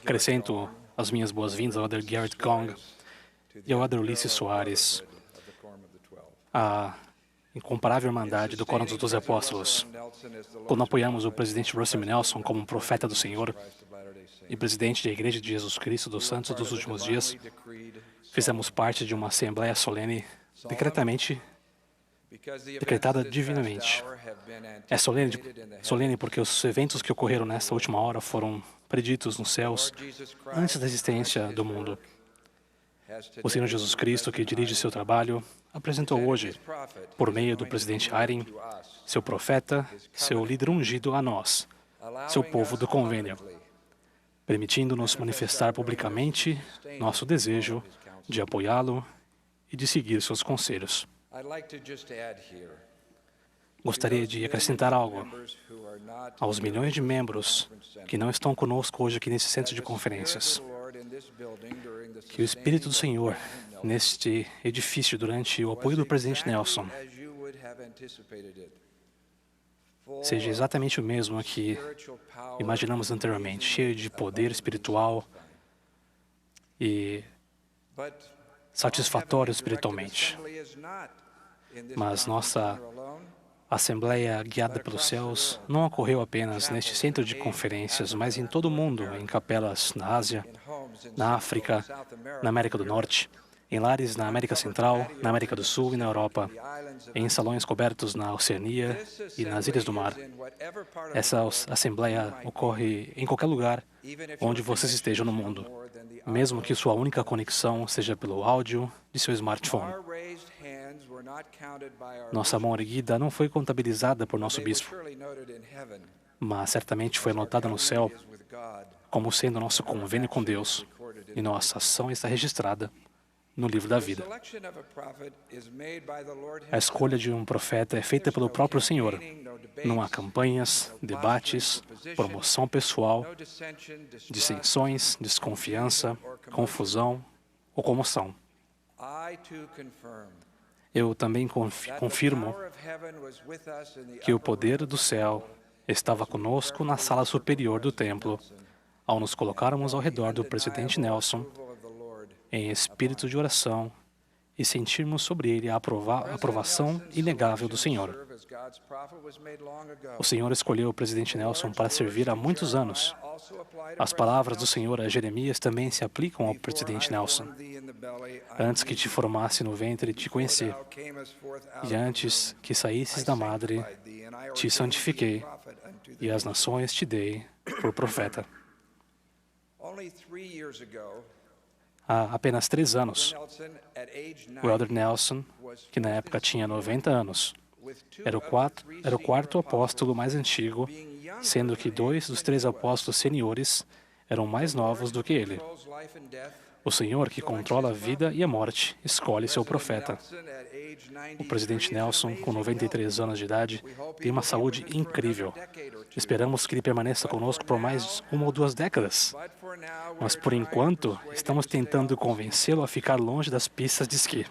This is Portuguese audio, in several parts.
Acrescento as minhas boas-vindas ao Elder Garrett Gong e ao Elder Ulisses Soares, a incomparável irmandade do Quórum dos 12 Apóstolos. Quando apoiamos o presidente Russell M. Nelson como um profeta do Senhor e presidente da Igreja de Jesus Cristo dos Santos dos Últimos Dias, fizemos parte de uma assembleia solene decretada divinamente. É solene porque os eventos que ocorreram nesta última hora foram preditos nos céus antes da existência do mundo. O Senhor Jesus Cristo, que dirige seu trabalho, apresentou hoje, por meio do presidente Eyring, seu profeta, seu líder ungido a nós, seu povo do convênio, permitindo-nos manifestar publicamente nosso desejo de apoiá-lo e de seguir seus conselhos. Gostaria de acrescentar algo aos milhões de membros que não estão conosco hoje aqui nesse centro de conferências. Que o Espírito do Senhor, neste edifício, durante o apoio do presidente Nelson, seja exatamente o mesmo que imaginamos anteriormente, cheio de poder espiritual e satisfatório espiritualmente. Mas nossa Assembleia guiada pelos céus não ocorreu apenas neste centro de conferências, mas em todo o mundo, em capelas na Ásia, na África, na América do Norte, em lares na América Central, na América do Sul e na Europa, em salões cobertos na Oceania e nas Ilhas do Mar. Essa Assembleia ocorre em qualquer lugar onde vocês estejam no mundo, mesmo que sua única conexão seja pelo áudio de seu smartphone. Nossa mão erguida não foi contabilizada por nosso bispo, mas certamente foi anotada no céu como sendo nosso convênio com Deus, e nossa ação está registrada no livro da vida. A escolha de um profeta é feita pelo próprio Senhor. Não há campanhas, debates, promoção pessoal, dissensões, desconfiança, confusão ou comoção. Eu também confirmo que o poder do céu estava conosco na sala superior do templo, ao nos colocarmos ao redor do presidente Nelson, em espírito de oração, e sentirmos sobre ele a aprovação inegável do Senhor. O Senhor escolheu o presidente Nelson para servir há muitos anos. As palavras do Senhor a Jeremias também se aplicam ao presidente Nelson. Antes que te formasse no ventre, te conheci. E antes que saísses da madre, te santifiquei. E as nações te dei por profeta. Há apenas 3 anos, o Elder Nelson, que na época tinha 90 anos, era o quarto apóstolo mais antigo, sendo que 2 dos 3 apóstolos seniores eram mais novos do que ele. O Senhor, que controla a vida e a morte, escolhe seu profeta. O presidente Nelson, com 93 anos de idade, tem uma saúde incrível. Esperamos que ele permaneça conosco por mais 1 ou 2 décadas. Mas, por enquanto, estamos tentando convencê-lo a ficar longe das pistas de esqui.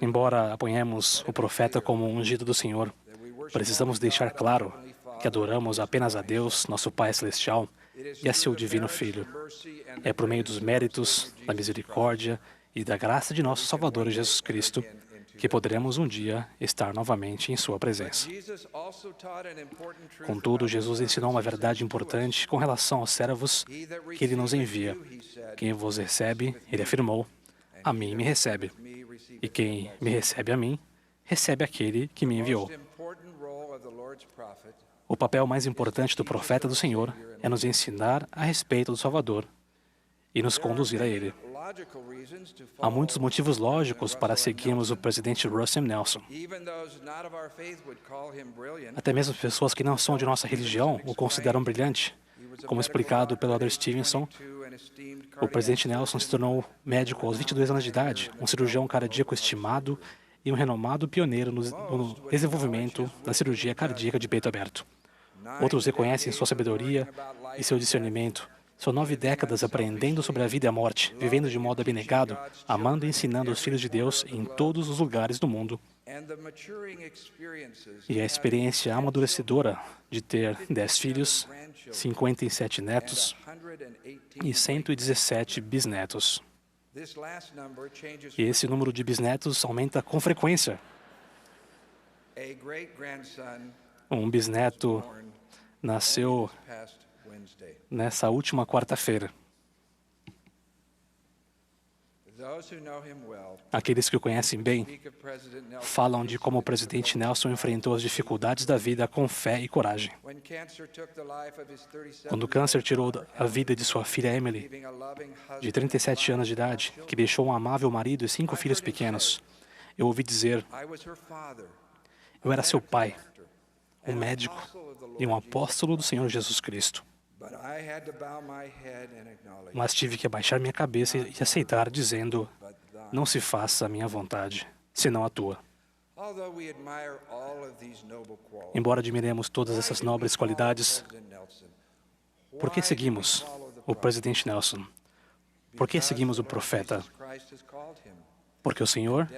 Embora apoiemos o profeta como ungido do Senhor, precisamos deixar claro que adoramos apenas a Deus, nosso Pai Celestial, e a seu Divino Filho. É por meio dos méritos, da misericórdia e da graça de nosso Salvador Jesus Cristo que poderemos um dia estar novamente em sua presença. Contudo, Jesus ensinou uma verdade importante com relação aos servos que Ele nos envia. Quem vos recebe, Ele afirmou, a mim me recebe. E quem me recebe a mim, recebe aquele que me enviou. O papel mais importante do profeta do Senhor é nos ensinar a respeito do Salvador e nos conduzir a Ele. Há muitos motivos lógicos para seguirmos o presidente Russell M. Nelson. Até mesmo pessoas que não são de nossa religião o consideram brilhante. Como explicado pelo Elder Stevenson, o presidente Nelson se tornou médico aos 22 anos de idade, um cirurgião cardíaco estimado e um renomado pioneiro no desenvolvimento da cirurgia cardíaca de peito aberto. Outros reconhecem sua sabedoria e seu discernimento. São 9 décadas aprendendo sobre a vida e a morte, vivendo de modo abnegado, amando e ensinando os filhos de Deus em todos os lugares do mundo E a experiência amadurecedora de ter 10 filhos, 57 netos e 117 bisnetos. E esse número de bisnetos aumenta com frequência. Um bisneto nasceu nessa última quarta-feira. Aqueles que o conhecem bem falam de como o presidente Nelson enfrentou as dificuldades da vida com fé e coragem. Quando o câncer tirou a vida de sua filha Emily, de 37 anos de idade, que deixou um amável marido e 5 filhos pequenos, eu ouvi dizer: eu era seu pai, um médico e um apóstolo do Senhor Jesus Cristo. Mas tive que abaixar minha cabeça e aceitar, dizendo: não se faça a minha vontade, senão a tua. Embora admiremos todas essas nobres qualidades, por que seguimos o presidente Nelson? Por que seguimos o profeta? Porque o Senhor,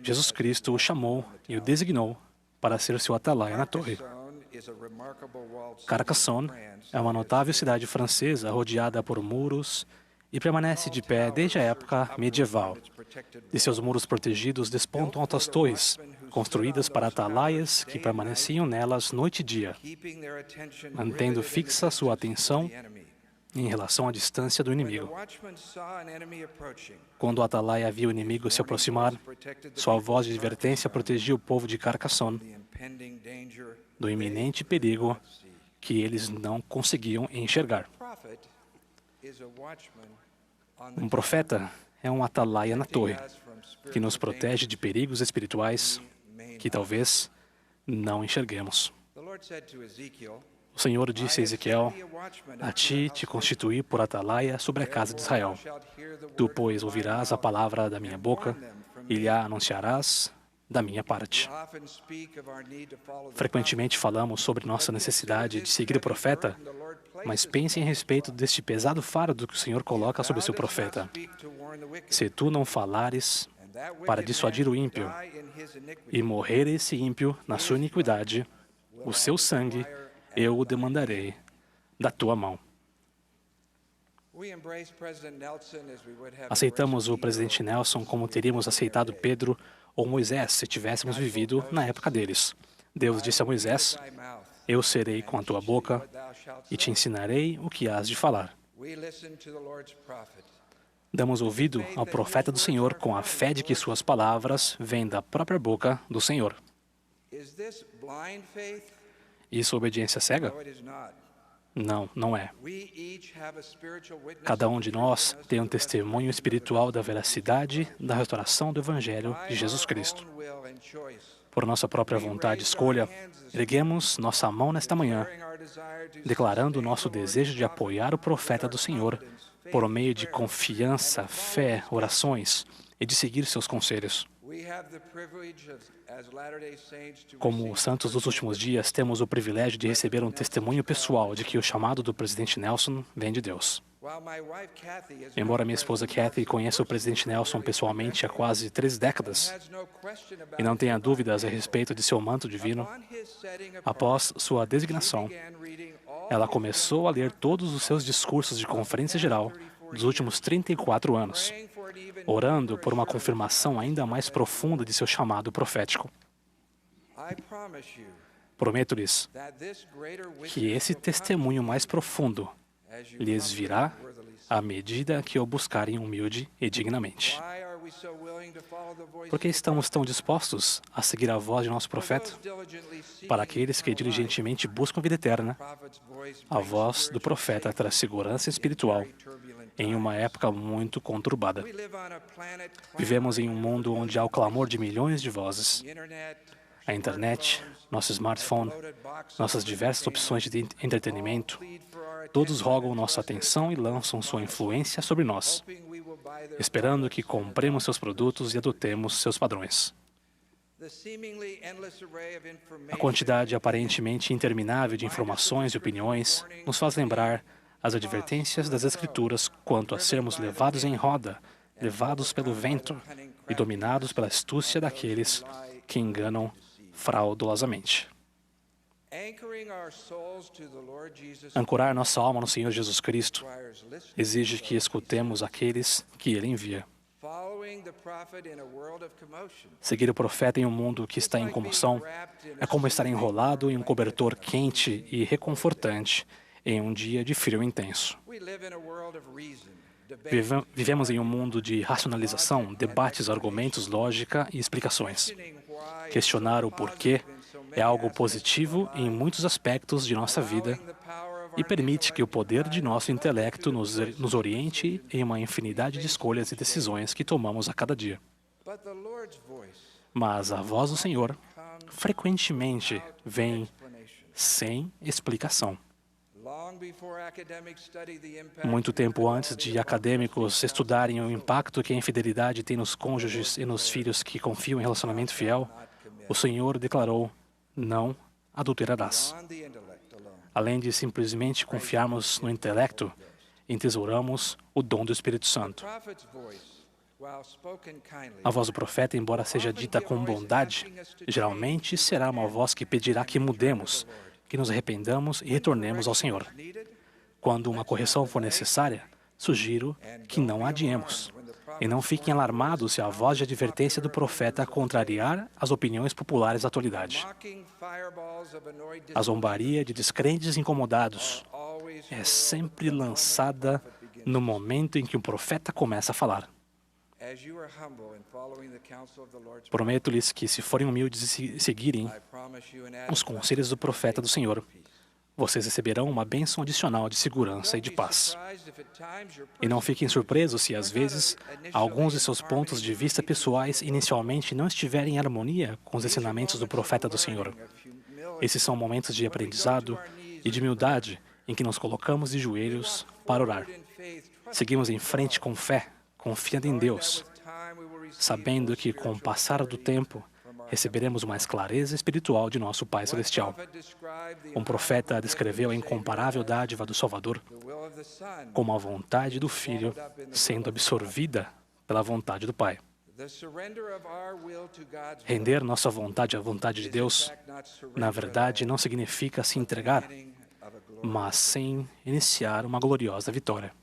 Jesus Cristo, o chamou e o designou para ser seu atalaia na torre. Carcassonne é uma notável cidade francesa rodeada por muros e permanece de pé desde a época medieval. De seus muros protegidos despontam altas torres, construídas para atalaias que permaneciam nelas noite e dia, mantendo fixa sua atenção em relação à distância do inimigo. Quando o atalaia via o inimigo se aproximar, sua voz de advertência protegia o povo de Carcassonne do iminente perigo que eles não conseguiam enxergar. Um profeta é um atalaia na torre, que nos protege de perigos espirituais que talvez não enxerguemos. O Senhor disse a Ezequiel: a ti te constituí por atalaia sobre a casa de Israel. Tu, pois, ouvirás a palavra da minha boca e lhe a anunciarás da minha parte. Frequentemente falamos sobre nossa necessidade de seguir o profeta, mas pense em respeito deste pesado fardo que o Senhor coloca sobre seu profeta. Se tu não falares para dissuadir o ímpio e morrer esse ímpio na sua iniquidade, o seu sangue eu o demandarei da tua mão. Aceitamos o presidente Nelson como teríamos aceitado Pedro ou Moisés se tivéssemos vivido na época deles. Deus disse a Moisés: eu serei com a tua boca e te ensinarei o que hás de falar. Damos ouvido ao profeta do Senhor com a fé de que suas palavras vêm da própria boca do Senhor. Isso é obediência cega? Não, não é. Cada um de nós tem um testemunho espiritual da veracidade da restauração do Evangelho de Jesus Cristo. Por nossa própria vontade e escolha, erguemos nossa mão nesta manhã, declarando o nosso desejo de apoiar o profeta do Senhor por meio de confiança, fé, orações e de seguir seus conselhos. Como santos dos últimos dias, temos o privilégio de receber um testemunho pessoal de que o chamado do presidente Nelson vem de Deus. Embora minha esposa Kathy conheça o presidente Nelson pessoalmente há quase 3 décadas e não tenha dúvidas a respeito de seu manto divino, após sua designação, ela começou a ler todos os seus discursos de conferência geral dos últimos 34 anos, orando por uma confirmação ainda mais profunda de seu chamado profético. Prometo-lhes que esse testemunho mais profundo lhes virá à medida que o buscarem humilde e dignamente. Por que estamos tão dispostos a seguir a voz de nosso profeta? Para aqueles que diligentemente buscam a vida eterna, a voz do profeta traz segurança espiritual em uma época muito conturbada. Vivemos em um mundo onde há o clamor de milhões de vozes. A internet, nosso smartphone, nossas diversas opções de entretenimento, todos rogam nossa atenção e lançam sua influência sobre nós, esperando que compremos seus produtos e adotemos seus padrões. A quantidade aparentemente interminável de informações e opiniões nos faz lembrar as advertências das Escrituras quanto a sermos levados em roda, levados pelo vento e dominados pela astúcia daqueles que enganam fraudulosamente. Ancorar nossa alma no Senhor Jesus Cristo exige que escutemos aqueles que Ele envia. Seguir o profeta em um mundo que está em comoção é como estar enrolado em um cobertor quente e reconfortante em um dia de frio intenso. Vivemos em um mundo de racionalização, debates, argumentos, lógica e explicações. Questionar o porquê é algo positivo em muitos aspectos de nossa vida e permite que o poder de nosso intelecto nos oriente em uma infinidade de escolhas e decisões que tomamos a cada dia. Mas a voz do Senhor frequentemente vem sem explicação. Muito tempo antes de acadêmicos estudarem o impacto que a infidelidade tem nos cônjuges e nos filhos que confiam em relacionamento fiel, o Senhor declarou: não adulterarás. Além de simplesmente confiarmos no intelecto, entesouramos o dom do Espírito Santo. A voz do profeta, embora seja dita com bondade, geralmente será uma voz que pedirá que mudemos, que nos arrependamos e retornemos ao Senhor. Quando uma correção for necessária, sugiro que não adiemos. E não fiquem alarmados se a voz de advertência do profeta contrariar as opiniões populares da atualidade. A zombaria de descrentes incomodados é sempre lançada no momento em que o profeta começa a falar. Prometo-lhes que, se forem humildes e seguirem os conselhos do profeta do Senhor, vocês receberão uma bênção adicional de segurança e de paz. E não fiquem surpresos se, às vezes, alguns de seus pontos de vista pessoais inicialmente não estiverem em harmonia com os ensinamentos do profeta do Senhor. Esses são momentos de aprendizado e de humildade em que nos colocamos de joelhos para orar. Seguimos em frente com fé, confiando em Deus, sabendo que, com o passar do tempo, receberemos mais clareza espiritual de nosso Pai Celestial. Um profeta descreveu a incomparável dádiva do Salvador como a vontade do Filho sendo absorvida pela vontade do Pai. Render nossa vontade à vontade de Deus, na verdade, não significa se entregar, mas sim iniciar uma gloriosa vitória.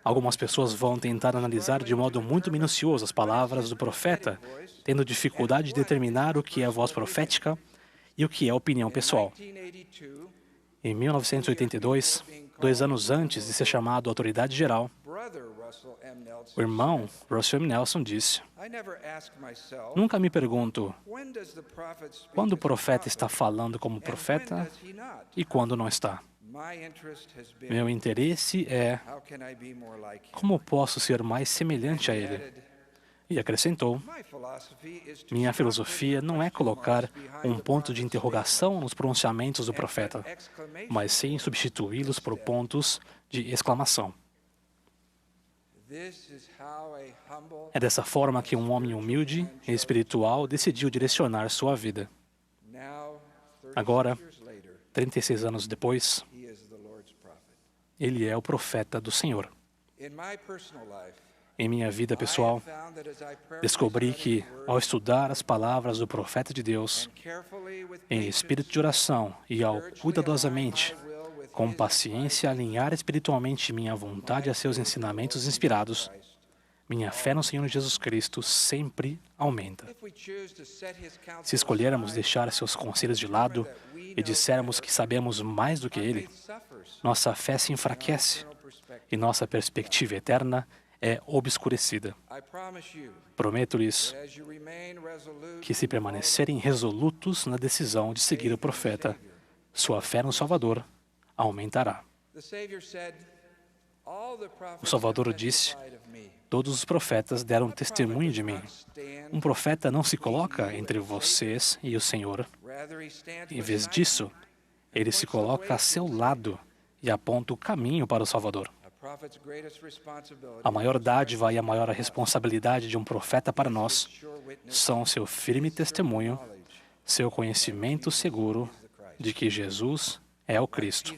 Algumas pessoas vão tentar analisar de modo muito minucioso as palavras do profeta, tendo dificuldade de determinar o que é voz profética e o que é opinião pessoal. Em 1982, 2 anos antes de ser chamado autoridade geral, o irmão Russell M. Nelson disse: nunca me pergunto quando o profeta está falando como profeta e quando não está. Meu interesse é como posso ser mais semelhante a ele. E acrescentou: minha filosofia não é colocar um ponto de interrogação nos pronunciamentos do profeta, mas sim substituí-los por pontos de exclamação. É dessa forma que um homem humilde e espiritual decidiu direcionar sua vida. Agora, 36 anos depois, ele é o profeta do Senhor. Em minha vida pessoal, descobri que, ao estudar as palavras do profeta de Deus, em espírito de oração e ao cuidadosamente, com paciência, alinhar espiritualmente minha vontade a seus ensinamentos inspirados, minha fé no Senhor Jesus Cristo sempre aumenta. Se escolhermos deixar seus conselhos de lado e dissermos que sabemos mais do que Ele, nossa fé se enfraquece e nossa perspectiva eterna é obscurecida. Prometo-lhes que, se permanecerem resolutos na decisão de seguir o profeta, sua fé no Salvador aumentará. O Salvador disse: todos os profetas deram testemunho de mim. Um profeta não se coloca entre vocês e o Senhor. Em vez disso, ele se coloca a seu lado e aponta o caminho para o Salvador. A maior dádiva e a maior responsabilidade de um profeta para nós são seu firme testemunho, seu conhecimento seguro de que Jesus é o Cristo.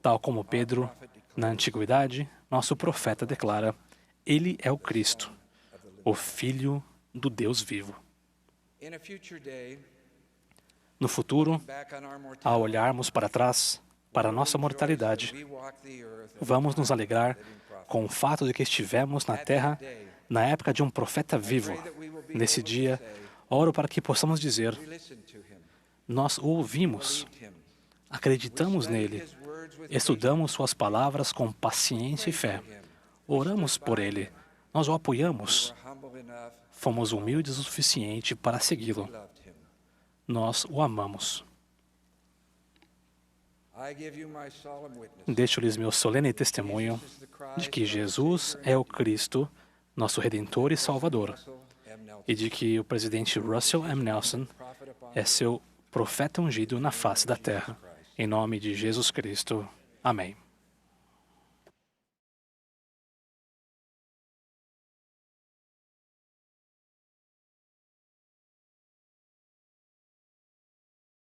Tal como Pedro, na antiguidade, nosso profeta declara: Ele é o Cristo, o Filho do Deus vivo. No futuro, ao olharmos para trás, para a nossa mortalidade, vamos nos alegrar com o fato de que estivemos na Terra na época de um profeta vivo. Nesse dia, oro para que possamos dizer: nós o ouvimos, acreditamos nele, estudamos suas palavras com paciência e fé, oramos por ele, nós o apoiamos, fomos humildes o suficiente para segui-lo. Nós o amamos. Deixo-lhes meu solene testemunho de que Jesus é o Cristo, nosso Redentor e Salvador, e de que o presidente Russell M. Nelson é seu profeta ungido na face da terra. Em nome de Jesus Cristo. Amém.